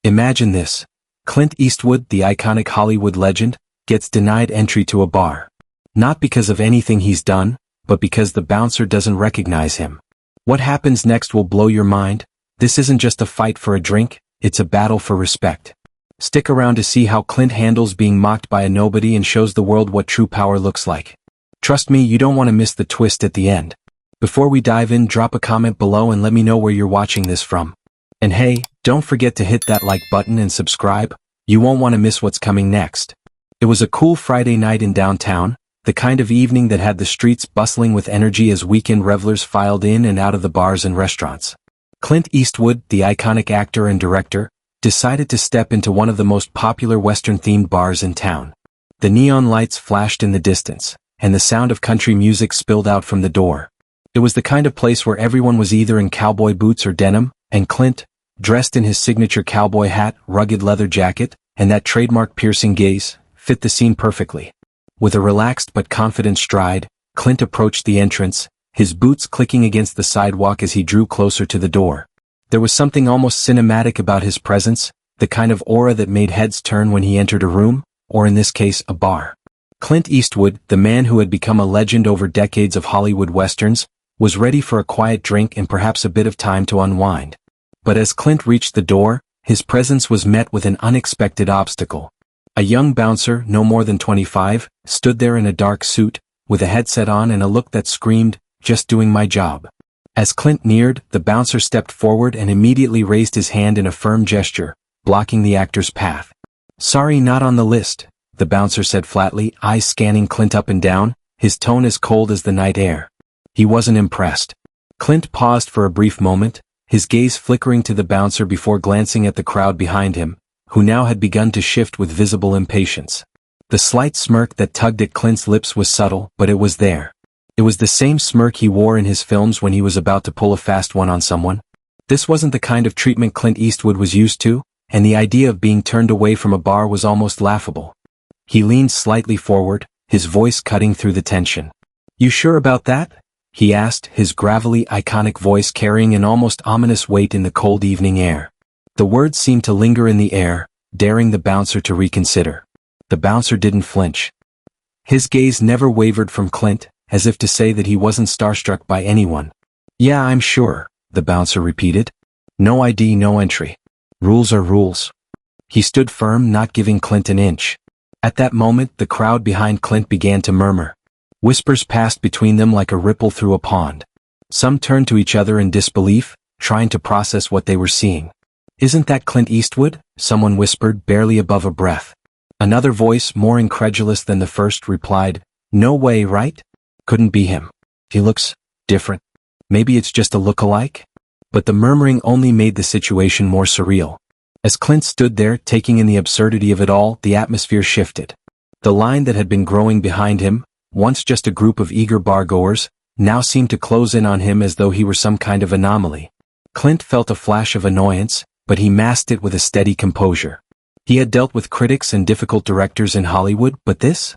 Imagine this. Clint Eastwood, the iconic Hollywood legend, gets denied entry to a bar. Not because of anything he's done, but because the bouncer doesn't recognize him. What happens next will blow your mind. This isn't just a fight for a drink, it's a battle for respect. Stick around to see how Clint handles being mocked by a nobody and shows the world what true power looks like. Trust me, you don't want to miss the twist at the end. Before we dive in, drop a comment below and let me know where you're watching this from. And hey, don't forget to hit that like button and subscribe. You won't want to miss what's coming next. It was a cool Friday night in downtown, the kind of evening that had the streets bustling with energy as weekend revelers filed in and out of the bars and restaurants. Clint Eastwood, the iconic actor and director, decided to step into one of the most popular Western-themed bars in town. The neon lights flashed in the distance, and the sound of country music spilled out from the door. It was the kind of place where everyone was either in cowboy boots or denim, and Clint, dressed in his signature cowboy hat, rugged leather jacket, and that trademark piercing gaze, fit the scene perfectly. With a relaxed but confident stride, Clint approached the entrance, his boots clicking against the sidewalk as he drew closer to the door. There was something almost cinematic about his presence, the kind of aura that made heads turn when he entered a room, or in this case, a bar. Clint Eastwood, the man who had become a legend over decades of Hollywood westerns, was ready for a quiet drink and perhaps a bit of time to unwind. But as Clint reached the door, his presence was met with an unexpected obstacle. A young bouncer, no more than 25, stood there in a dark suit, with a headset on and a look that screamed, "Just doing my job." As Clint neared, the bouncer stepped forward and immediately raised his hand in a firm gesture, blocking the actor's path. "Sorry, not on the list," the bouncer said flatly, eyes scanning Clint up and down, his tone as cold as the night air. He wasn't impressed. Clint paused for a brief moment, his gaze flickering to the bouncer before glancing at the crowd behind him, who now had begun to shift with visible impatience. The slight smirk that tugged at Clint's lips was subtle, but it was there. It was the same smirk he wore in his films when he was about to pull a fast one on someone. This wasn't the kind of treatment Clint Eastwood was used to, and the idea of being turned away from a bar was almost laughable. He leaned slightly forward, his voice cutting through the tension. "You sure about that?" he asked, his gravelly, iconic voice carrying an almost ominous weight in the cold evening air. The words seemed to linger in the air, daring the bouncer to reconsider. The bouncer didn't flinch. His gaze never wavered from Clint, as if to say that he wasn't starstruck by anyone. "Yeah, I'm sure," the bouncer repeated. "No ID, no entry. Rules are rules." He stood firm, not giving Clint an inch. At that moment, the crowd behind Clint began to murmur. Whispers passed between them like a ripple through a pond. Some turned to each other in disbelief, trying to process what they were seeing. "Isn't that Clint Eastwood?" someone whispered, barely above a breath. Another voice, more incredulous than the first, replied, "No way, right? Couldn't be him. He looks different. Maybe it's just a look-alike?" But the murmuring only made the situation more surreal. As Clint stood there, taking in the absurdity of it all, the atmosphere shifted. The line that had been growing behind him, once just a group of eager bargoers, now seemed to close in on him as though he were some kind of anomaly. Clint felt a flash of annoyance, but he masked it with a steady composure. He had dealt with critics and difficult directors in Hollywood, but this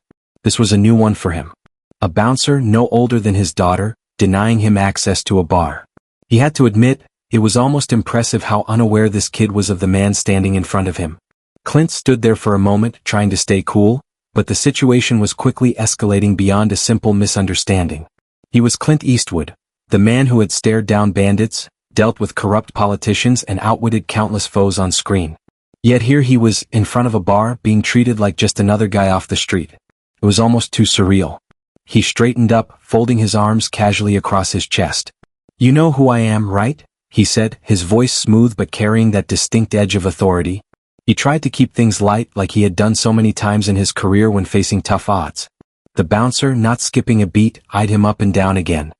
was a new one for him. A bouncer no older than his daughter, denying him access to a bar. He had to admit, it was almost impressive how unaware this kid was of the man standing in front of him. Clint stood there for a moment, trying to stay cool, but the situation was quickly escalating beyond a simple misunderstanding. He was Clint Eastwood, the man who had stared down bandits, dealt with corrupt politicians and outwitted countless foes on screen. Yet here he was, in front of a bar, being treated like just another guy off the street. It was almost too surreal. He straightened up, folding his arms casually across his chest. "You know who I am, right?" he said, his voice smooth but carrying that distinct edge of authority. He tried to keep things light like he had done so many times in his career when facing tough odds. The bouncer, not skipping a beat, eyed him up and down again.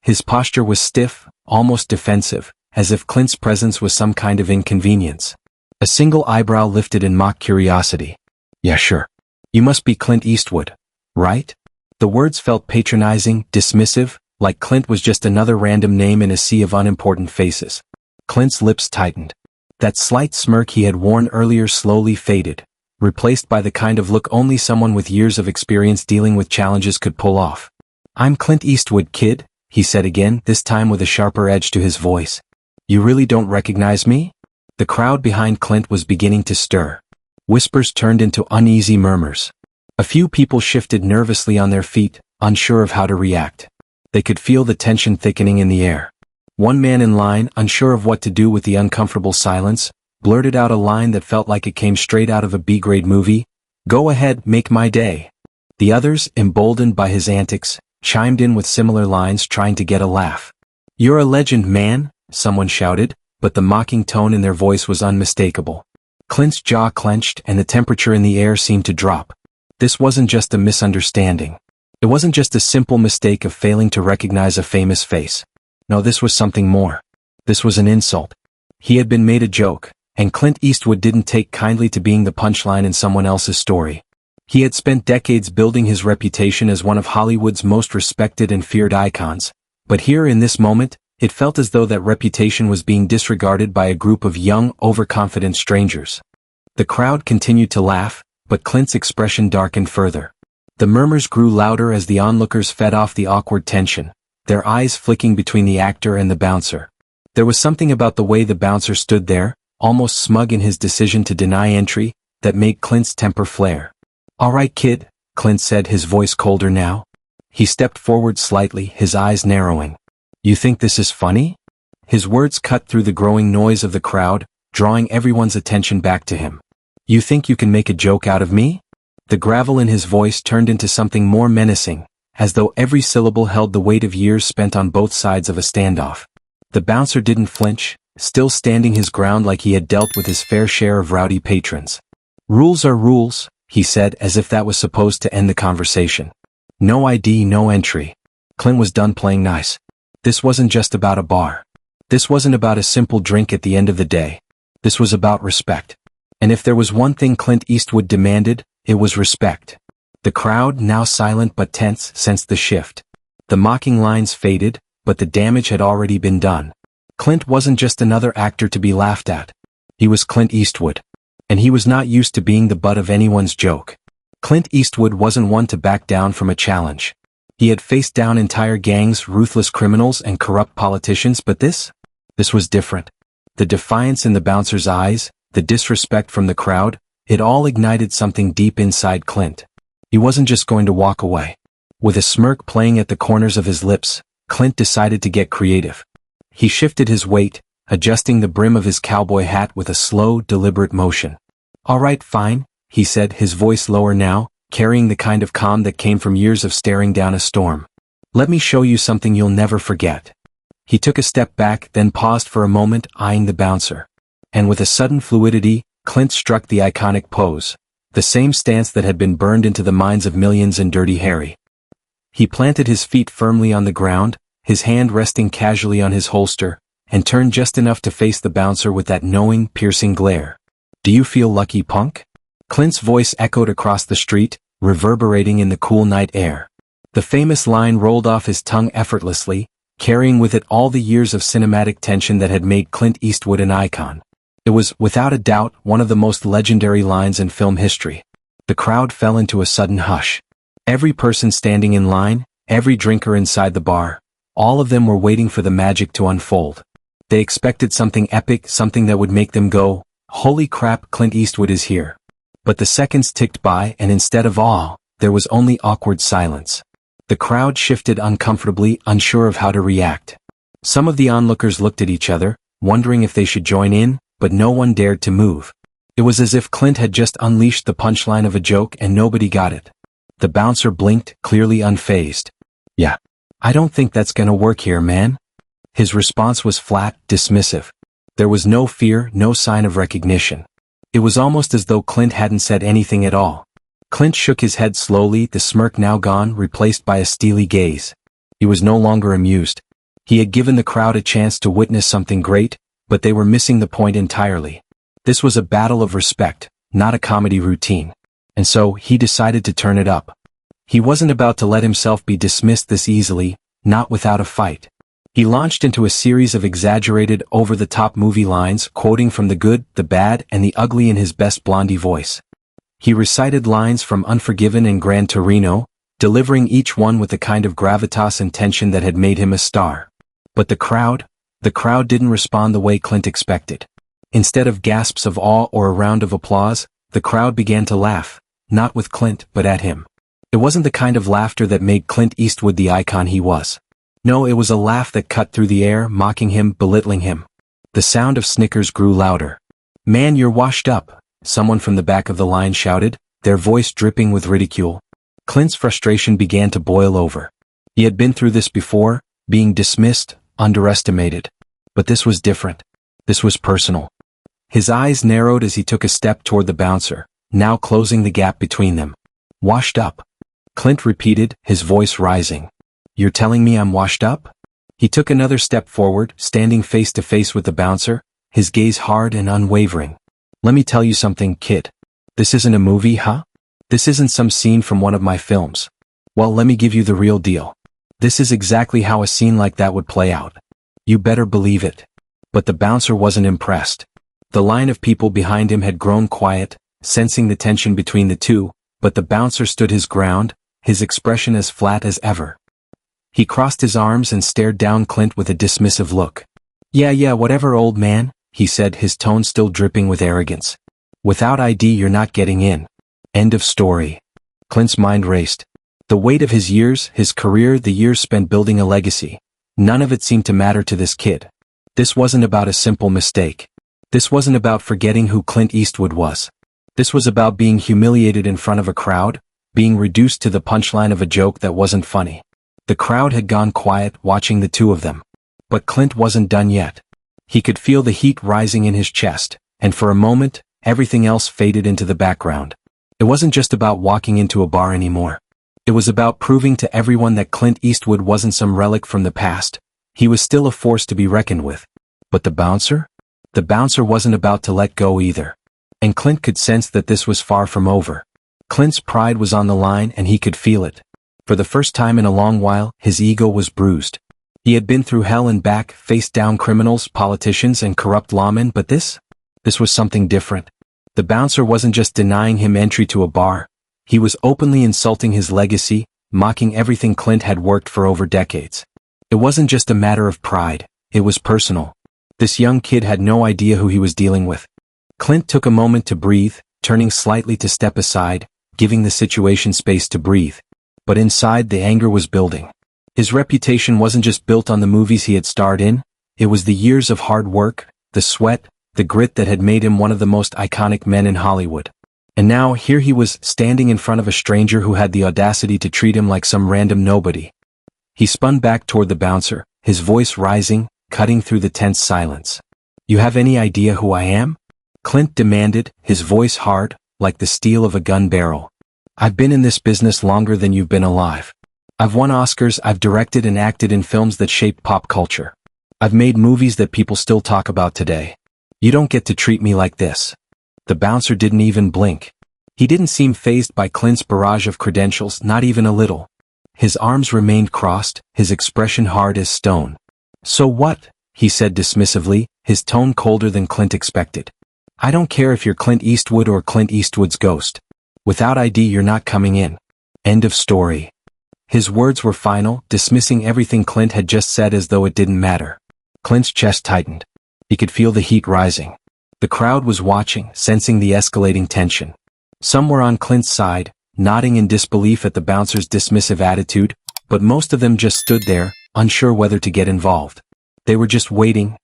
His posture was stiff, almost defensive, as if Clint's presence was some kind of inconvenience. A single eyebrow lifted in mock curiosity. "Yeah, sure. You must be Clint Eastwood, right?" The words felt patronizing, dismissive, like Clint was just another random name in a sea of unimportant faces. Clint's lips tightened. That slight smirk he had worn earlier slowly faded, replaced by the kind of look only someone with years of experience dealing with challenges could pull off. "I'm Clint Eastwood, kid," he said again, this time with a sharper edge to his voice. "You really don't recognize me?" The crowd behind Clint was beginning to stir. Whispers turned into uneasy murmurs. A few people shifted nervously on their feet, unsure of how to react. They could feel the tension thickening in the air. One man in line, unsure of what to do with the uncomfortable silence, blurted out a line that felt like it came straight out of a B-grade movie. "Go ahead, make my day." The others, emboldened by his antics, chimed in with similar lines trying to get a laugh. "You're a legend, man," someone shouted, but the mocking tone in their voice was unmistakable. Clint's jaw clenched and the temperature in the air seemed to drop. This wasn't just a misunderstanding. It wasn't just a simple mistake of failing to recognize a famous face. No, this was something more. This was an insult. He had been made a joke, and Clint Eastwood didn't take kindly to being the punchline in someone else's story. He had spent decades building his reputation as one of Hollywood's most respected and feared icons, but here in this moment, it felt as though that reputation was being disregarded by a group of young, overconfident strangers. The crowd continued to laugh, but Clint's expression darkened further. The murmurs grew louder as the onlookers fed off the awkward tension, their eyes flicking between the actor and the bouncer. There was something about the way the bouncer stood there, almost smug in his decision to deny entry, that made Clint's temper flare. "All right, kid," Clint said, his voice colder now. He stepped forward slightly, his eyes narrowing. "You think this is funny?" His words cut through the growing noise of the crowd, drawing everyone's attention back to him. "You think you can make a joke out of me?" The gravel in his voice turned into something more menacing, as though every syllable held the weight of years spent on both sides of a standoff. The bouncer didn't flinch, still standing his ground like he had dealt with his fair share of rowdy patrons. "Rules are rules," he said, as if that was supposed to end the conversation. "No ID, no entry." Clint was done playing nice. This wasn't just about a bar. This wasn't about a simple drink at the end of the day. This was about respect. And if there was one thing Clint Eastwood demanded, it was respect. The crowd, now silent but tense, sensed the shift. The mocking lines faded, but the damage had already been done. Clint wasn't just another actor to be laughed at. He was Clint Eastwood. And he was not used to being the butt of anyone's joke. Clint Eastwood wasn't one to back down from a challenge. He had faced down entire gangs, ruthless criminals, and corrupt politicians, but this was different. The defiance in the bouncer's eyes, the disrespect from the crowd, it all ignited something deep inside Clint. He wasn't just going to walk away. With a smirk playing at the corners of his lips, Clint decided to get creative. He shifted his weight, adjusting the brim of his cowboy hat with a slow, deliberate motion. "All right, fine," he said, his voice lower now, carrying the kind of calm that came from years of staring down a storm. "Let me show you something you'll never forget." He took a step back, then paused for a moment, eyeing the bouncer. And with a sudden fluidity, Clint struck the iconic pose, the same stance that had been burned into the minds of millions in Dirty Harry. He planted his feet firmly on the ground, his hand resting casually on his holster, and turned just enough to face the bouncer with that knowing, piercing glare. "Do you feel lucky, punk?" Clint's voice echoed across the street, reverberating in the cool night air. The famous line rolled off his tongue effortlessly, carrying with it all the years of cinematic tension that had made Clint Eastwood an icon. It was, without a doubt, one of the most legendary lines in film history. The crowd fell into a sudden hush. Every person standing in line, every drinker inside the bar, all of them were waiting for the magic to unfold. They expected something epic, something that would make them go, "Holy crap, Clint Eastwood is here." But the seconds ticked by, and instead of awe, there was only awkward silence. The crowd shifted uncomfortably, unsure of how to react. Some of the onlookers looked at each other, wondering if they should join in, but no one dared to move. It was as if Clint had just unleashed the punchline of a joke and nobody got it. The bouncer blinked, clearly unfazed. "Yeah. I don't think that's gonna work here, man." His response was flat, dismissive. There was no fear, no sign of recognition. It was almost as though Clint hadn't said anything at all. Clint shook his head slowly, the smirk now gone, replaced by a steely gaze. He was no longer amused. He had given the crowd a chance to witness something great, but they were missing the point entirely. This was a battle of respect, not a comedy routine. And so, he decided to turn it up. He wasn't about to let himself be dismissed this easily, not without a fight. He launched into a series of exaggerated, over-the-top movie lines, quoting from the good, the bad, and the ugly in his best Blondie voice. He recited lines from Unforgiven and Gran Torino, delivering each one with the kind of gravitas and tension that had made him a star. But the crowd didn't respond the way Clint expected. Instead of gasps of awe or a round of applause, the crowd began to laugh, not with Clint, but at him. It wasn't the kind of laughter that made Clint Eastwood the icon he was. No, it was a laugh that cut through the air, mocking him, belittling him. The sound of snickers grew louder. "Man, you're washed up," someone from the back of the line shouted, their voice dripping with ridicule. Clint's frustration began to boil over. He had been through this before, being dismissed, underestimated. But this was different. This was personal. His eyes narrowed as he took a step toward the bouncer, now closing the gap between them. "Washed up?" Clint repeated, his voice rising. "You're telling me I'm washed up?" He took another step forward, standing face to face with the bouncer, his gaze hard and unwavering. "Let me tell you something, kid. This isn't a movie, huh? This isn't some scene from one of my films. Well, let me give you the real deal. This is exactly how a scene like that would play out. You better believe it." But the bouncer wasn't impressed. The line of people behind him had grown quiet, sensing the tension between the two, but the bouncer stood his ground, his expression as flat as ever. He crossed his arms and stared down Clint with a dismissive look. Yeah, whatever, old man," he said, his tone still dripping with arrogance. "Without ID you're not getting in. End of story." Clint's mind raced. The weight of his years, his career, the years spent building a legacy. None of it seemed to matter to this kid. This wasn't about a simple mistake. This wasn't about forgetting who Clint Eastwood was. This was about being humiliated in front of a crowd, being reduced to the punchline of a joke that wasn't funny. The crowd had gone quiet, watching the two of them. But Clint wasn't done yet. He could feel the heat rising in his chest, and for a moment, everything else faded into the background. It wasn't just about walking into a bar anymore. It was about proving to everyone that Clint Eastwood wasn't some relic from the past. He was still a force to be reckoned with. But the bouncer? The bouncer wasn't about to let go either. And Clint could sense that this was far from over. Clint's pride was on the line and he could feel it. For the first time in a long while, his ego was bruised. He had been through hell and back, faced down criminals, politicians, and corrupt lawmen, but this was something different. The bouncer wasn't just denying him entry to a bar. He was openly insulting his legacy, mocking everything Clint had worked for over decades. It wasn't just a matter of pride, it was personal. This young kid had no idea who he was dealing with. Clint took a moment to breathe, turning slightly to step aside, giving the situation space to breathe. But inside, the anger was building. His reputation wasn't just built on the movies he had starred in, it was the years of hard work, the sweat, the grit that had made him one of the most iconic men in Hollywood. And now, here he was, standing in front of a stranger who had the audacity to treat him like some random nobody. He spun back toward the bouncer, his voice rising, cutting through the tense silence. "You have any idea who I am?" Clint demanded, his voice hard, like the steel of a gun barrel. "I've been in this business longer than you've been alive. I've won Oscars, I've directed and acted in films that shaped pop culture. I've made movies that people still talk about today. You don't get to treat me like this." The bouncer didn't even blink. He didn't seem fazed by Clint's barrage of credentials, not even a little. His arms remained crossed, his expression hard as stone. "So what?" he said dismissively, his tone colder than Clint expected. "I don't care if you're Clint Eastwood or Clint Eastwood's ghost. Without ID you're not coming in. End of story." His words were final, dismissing everything Clint had just said as though it didn't matter. Clint's chest tightened. He could feel the heat rising. The crowd was watching, sensing the escalating tension. Some were on Clint's side, nodding in disbelief at the bouncer's dismissive attitude, but most of them just stood there, unsure whether to get involved. They were just waiting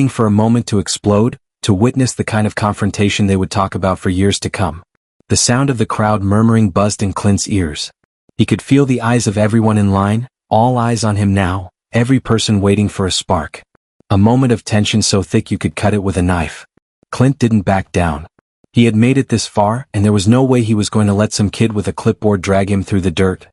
for a moment to explode, to witness the kind of confrontation they would talk about for years to come. The sound of the crowd murmuring buzzed in Clint's ears. He could feel the eyes of everyone in line, all eyes on him now, every person waiting for a spark. A moment of tension so thick you could cut it with a knife. Clint didn't back down. He had made it this far, and there was no way he was going to let some kid with a clipboard drag him through the dirt.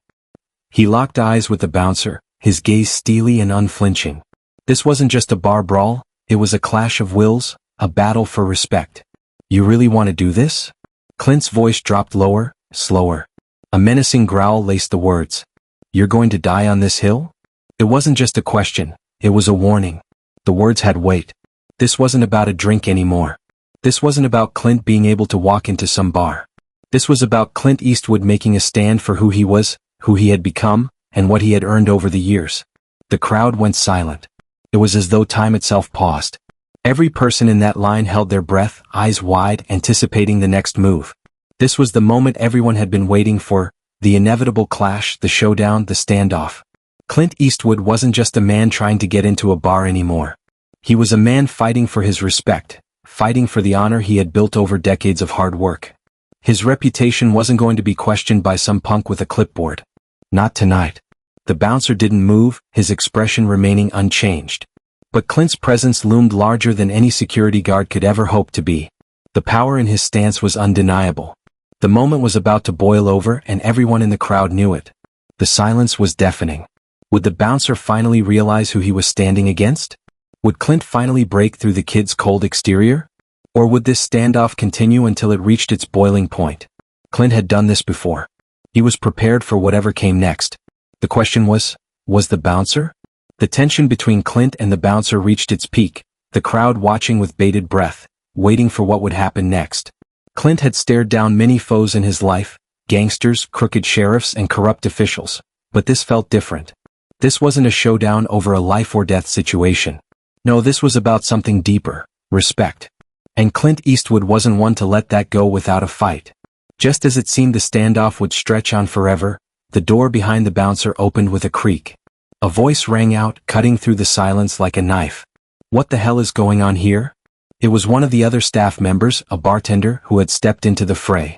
He locked eyes with the bouncer, his gaze steely and unflinching. This wasn't just a bar brawl, it was a clash of wills, a battle for respect. "You really want to do this?" Clint's voice dropped lower, slower. A menacing growl laced the words. "You're going to die on this hill?" It wasn't just a question, it was a warning. The words had weight. This wasn't about a drink anymore. This wasn't about Clint being able to walk into some bar. This was about Clint Eastwood making a stand for who he was, who he had become, and what he had earned over the years. The crowd went silent. It was as though time itself paused. Every person in that line held their breath, eyes wide, anticipating the next move. This was the moment everyone had been waiting for, the inevitable clash, the showdown, the standoff. Clint Eastwood wasn't just a man trying to get into a bar anymore. He was a man fighting for his respect, fighting for the honor he had built over decades of hard work. His reputation wasn't going to be questioned by some punk with a clipboard. Not tonight. The bouncer didn't move, his expression remaining unchanged. But Clint's presence loomed larger than any security guard could ever hope to be. The power in his stance was undeniable. The moment was about to boil over, and everyone in the crowd knew it. The silence was deafening. Would the bouncer finally realize who he was standing against? Would Clint finally break through the kid's cold exterior? Or would this standoff continue until it reached its boiling point? Clint had done this before. He was prepared for whatever came next. The question was the bouncer? The tension between Clint and the bouncer reached its peak, the crowd watching with bated breath, waiting for what would happen next. Clint had stared down many foes in his life, gangsters, crooked sheriffs, and corrupt officials, but this felt different. This wasn't a showdown over a life-or-death situation. No, this was about something deeper, respect. And Clint Eastwood wasn't one to let that go without a fight. Just as it seemed the standoff would stretch on forever, the door behind the bouncer opened with a creak. A voice rang out, cutting through the silence like a knife. What the hell is going on here? It was one of the other staff members, a bartender, who had stepped into the fray.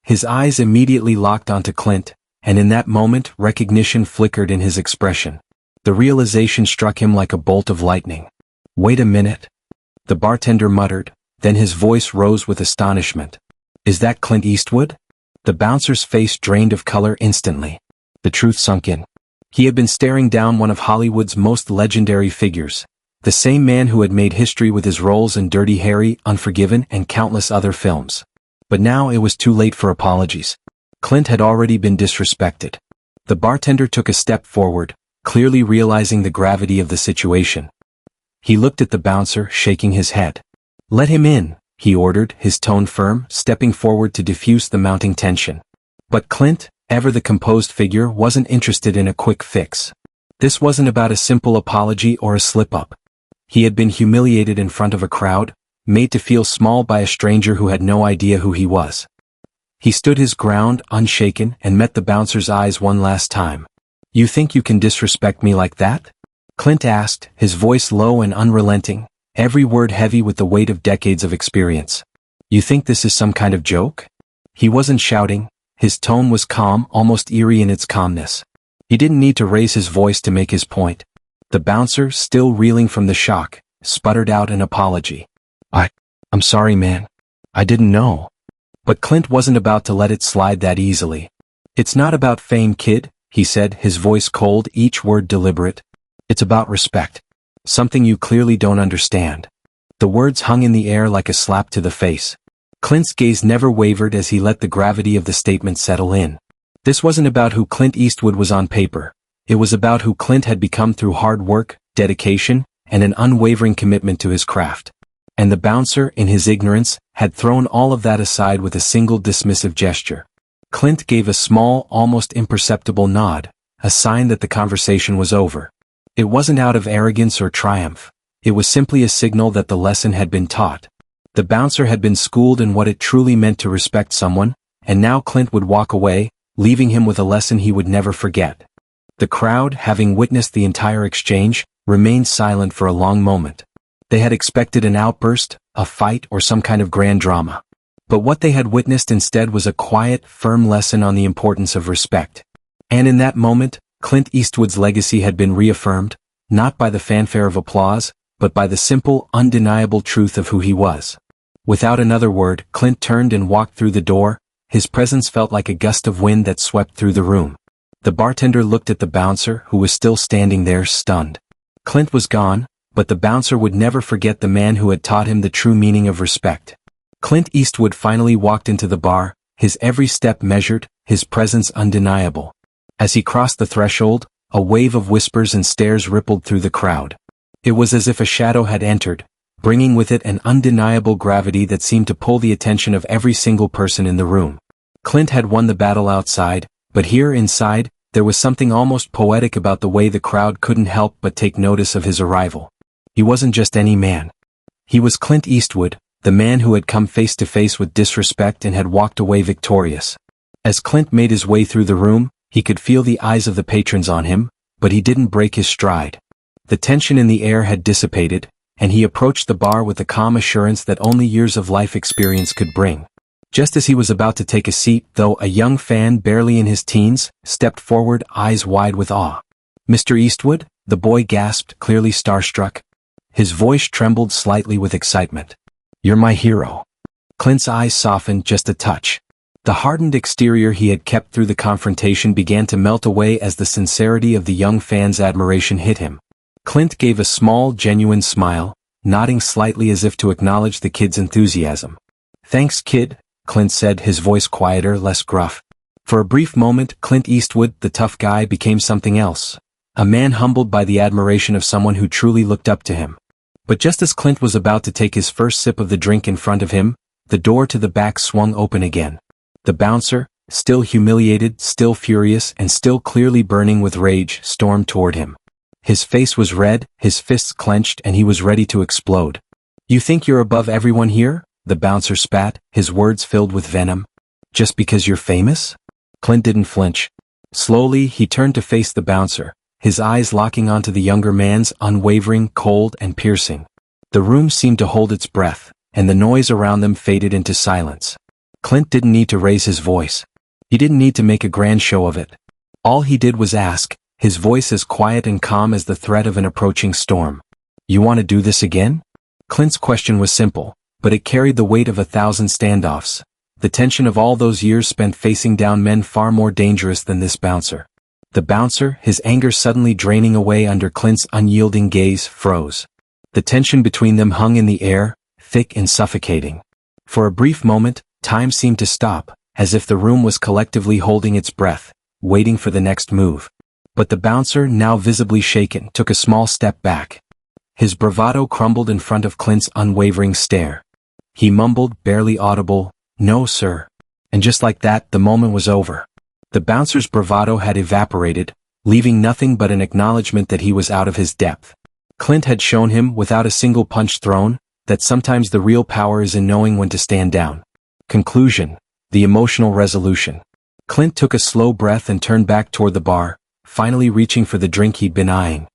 His eyes immediately locked onto Clint, and in that moment recognition flickered in his expression. The realization struck him like a bolt of lightning. Wait a minute. The bartender muttered, then his voice rose with astonishment. Is that Clint Eastwood? The bouncer's face drained of color instantly. The truth sunk in. He had been staring down one of Hollywood's most legendary figures. The same man who had made history with his roles in Dirty Harry, Unforgiven, and countless other films. But now it was too late for apologies. Clint had already been disrespected. The bartender took a step forward, clearly realizing the gravity of the situation. He looked at the bouncer, shaking his head. Let him in, he ordered, his tone firm, stepping forward to diffuse the mounting tension. But Clint, ever the composed figure, wasn't interested in a quick fix. This wasn't about a simple apology or a slip-up. He had been humiliated in front of a crowd, made to feel small by a stranger who had no idea who he was. He stood his ground, unshaken, and met the bouncer's eyes one last time. You think you can disrespect me like that? Clint asked, his voice low and unrelenting, every word heavy with the weight of decades of experience. You think this is some kind of joke? He wasn't shouting, his tone was calm, almost eerie in its calmness. He didn't need to raise his voice to make his point. The bouncer, still reeling from the shock, sputtered out an apology. I'm sorry, man. I didn't know. But Clint wasn't about to let it slide that easily. It's not about fame, kid, he said, his voice cold, each word deliberate. It's about respect. Something you clearly don't understand. The words hung in the air like a slap to the face. Clint's gaze never wavered as he let the gravity of the statement settle in. This wasn't about who Clint Eastwood was on paper. It was about who Clint had become through hard work, dedication, and an unwavering commitment to his craft. And the bouncer, in his ignorance, had thrown all of that aside with a single dismissive gesture. Clint gave a small, almost imperceptible nod, a sign that the conversation was over. It wasn't out of arrogance or triumph. It was simply a signal that the lesson had been taught. The bouncer had been schooled in what it truly meant to respect someone, and now Clint would walk away, leaving him with a lesson he would never forget. The crowd, having witnessed the entire exchange, remained silent for a long moment. They had expected an outburst, a fight, or some kind of grand drama. But what they had witnessed instead was a quiet, firm lesson on the importance of respect. And in that moment, Clint Eastwood's legacy had been reaffirmed, not by the fanfare of applause, but by the simple, undeniable truth of who he was. Without another word, Clint turned and walked through the door. His presence felt like a gust of wind that swept through the room. The bartender looked at the bouncer, who was still standing there, stunned. Clint was gone, but the bouncer would never forget the man who had taught him the true meaning of respect. Clint Eastwood finally walked into the bar, his every step measured, his presence undeniable. As he crossed the threshold, a wave of whispers and stares rippled through the crowd. It was as if a shadow had entered, bringing with it an undeniable gravity that seemed to pull the attention of every single person in the room. Clint had won the battle outside, but here inside, there was something almost poetic about the way the crowd couldn't help but take notice of his arrival. He wasn't just any man. He was Clint Eastwood, the man who had come face to face with disrespect and had walked away victorious. As Clint made his way through the room, he could feel the eyes of the patrons on him, but he didn't break his stride. The tension in the air had dissipated, and he approached the bar with the calm assurance that only years of life experience could bring. Just as he was about to take a seat, though, a young fan barely in his teens stepped forward, eyes wide with awe. "Mr. Eastwood?" the boy gasped, clearly starstruck. His voice trembled slightly with excitement. "You're my hero." Clint's eyes softened just a touch. The hardened exterior he had kept through the confrontation began to melt away as the sincerity of the young fan's admiration hit him. Clint gave a small, genuine smile, nodding slightly as if to acknowledge the kid's enthusiasm. "Thanks, kid," Clint said, his voice quieter, less gruff. For a brief moment, Clint Eastwood, the tough guy, became something else. A man humbled by the admiration of someone who truly looked up to him. But just as Clint was about to take his first sip of the drink in front of him, the door to the back swung open again. The bouncer, still humiliated, still furious, and still clearly burning with rage, stormed toward him. His face was red, his fists clenched, and he was ready to explode. "You think you're above everyone here?" the bouncer spat, his words filled with venom. "Just because you're famous?" Clint didn't flinch. Slowly, he turned to face the bouncer, his eyes locking onto the younger man's, unwavering, cold, and piercing. The room seemed to hold its breath, and the noise around them faded into silence. Clint didn't need to raise his voice. He didn't need to make a grand show of it. All he did was ask, his voice as quiet and calm as the threat of an approaching storm. "You want to do this again?" Clint's question was simple, but it carried the weight of 1,000 standoffs, the tension of all those years spent facing down men far more dangerous than this bouncer. The bouncer, his anger suddenly draining away under Clint's unyielding gaze, froze. The tension between them hung in the air, thick and suffocating. For a brief moment, time seemed to stop, as if the room was collectively holding its breath, waiting for the next move. But the bouncer, now visibly shaken, took a small step back. His bravado crumbled in front of Clint's unwavering stare. He mumbled, barely audible, "No, sir." And just like that, the moment was over. The bouncer's bravado had evaporated, leaving nothing but an acknowledgement that he was out of his depth. Clint had shown him, without a single punch thrown, that sometimes the real power is in knowing when to stand down. Conclusion: the emotional resolution. Clint took a slow breath and turned back toward the bar, finally reaching for the drink he'd been eyeing.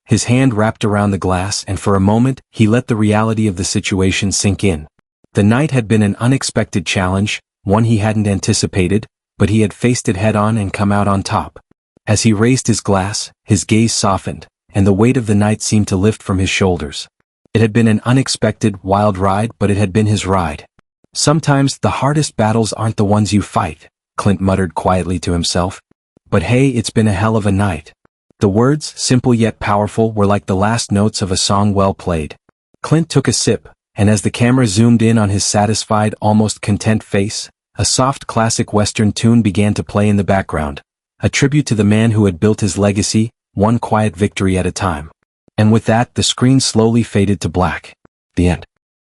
His hand wrapped around the glass, and for a moment, he let the reality of the situation sink in. The night had been an unexpected challenge, one he hadn't anticipated, but he had faced it head-on and come out on top. As he raised his glass, his gaze softened, and the weight of the night seemed to lift from his shoulders. It had been an unexpected, wild ride, but it had been his ride. "Sometimes the hardest battles aren't the ones you fight," Clint muttered quietly to himself. "But hey, it's been a hell of a night." The words, simple yet powerful, were like the last notes of a song well played. Clint took a sip, and as the camera zoomed in on his satisfied, almost content face, a soft classic Western tune began to play in the background, a tribute to the man who had built his legacy, one quiet victory at a time. And with that, the screen slowly faded to black. The end.